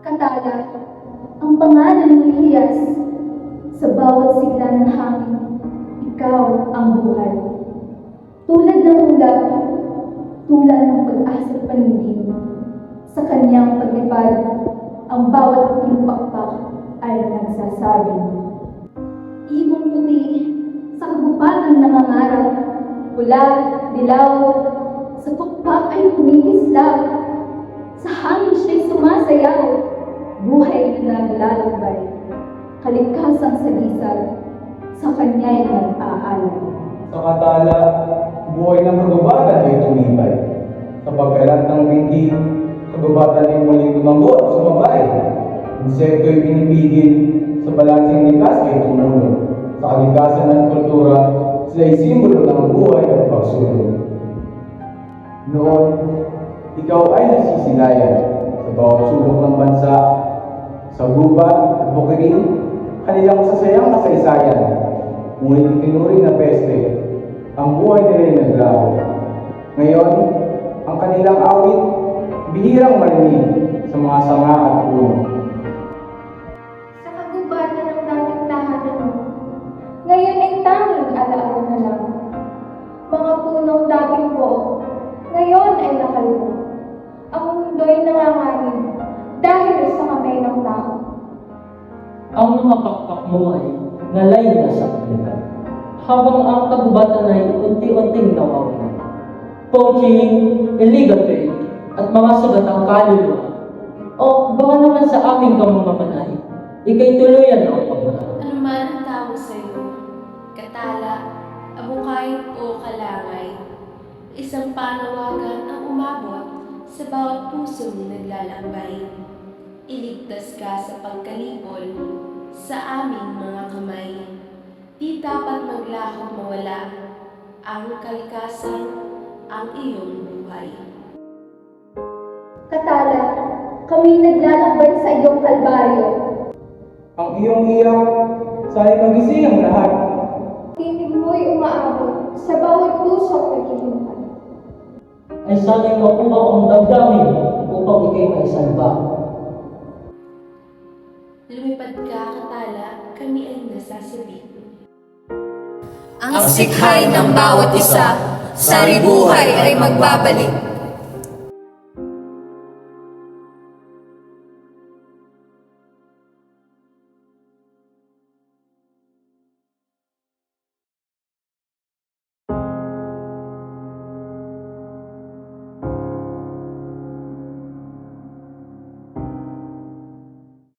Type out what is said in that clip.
Katala, ang pangalan mo'y hiyas. Sa bawat sigla ng hangin, ikaw ang buhay. Tulad ng ulap, tulad ng pag-asat panindig. Sa kanyang paglipad, ang bawat timpakpak ay nagsasabing, ibon puti, sa kagubatan nangangarap, pula, dilaw, sa pakpak ay kumikislap, sa hangin siya'y sumasayaw, buhay na naglalakbay, kaligtasang sagisag, sa kanya'y nag-aalay. Sa Katala, buhay ng kagubatan ay tumibay. Sa pagkalat ng binti, kagubatan ay muling tumanggol, sumabay. Insekto'y pinipigil, sa balansing likas ay tumulong. Sa kalikasan at kultura, sila'y simbolo ng buhay at pagsulong. Noon, ikaw ay nasisilayan sa bawat sulok ng bansa, sa gubat at bukirin, kanilang sasayang kasaysayan. Ngunit itinuri na peste, ang buhay nila'y naglaho. Ngayon, ang kanilang awit, bihirang marinig sa mga sanga at puno. Sa kagubatan ng dating tahanan mo, ngayon ay tanging alaala na lang. Mga punong dating po, ngayon ay nakalbo. Ang mundo'y nanganganib dahil sa kamay ng tao. Ang mga pakpak mo ay nalay na sa kapitan, habang ang kagubatan ay unti-unting nawawala. Poaching, illegal trade, at mga sugatang kaluluwa. O baka naman sa aming kamamamanay, ikay tuluyan ang pagmahal. Ano man ang tawag sa iyo, katala, abukay o kalangay, isang panawagan ang umabot sa bawat pusong naglalakbay. Iligtas ka sa pagkalipol sa aming mga kamay. Di dapat maglaho mawala ang kalikasan, ang iyong buhay. Katala, kami naglalakbay sa iyong kalbaryo. Ang iyong iyak, sa'yo magising ang lahat. Tinig mo'y umaabot sa bawat pusong naghihintay. Ay sana'y makuha ang damdamin upang ikay maisalba. Lumipad ka, katala, kami ay nasasabi. Ang sikhay ng bawat isa sa ribuhay ay magbabalik.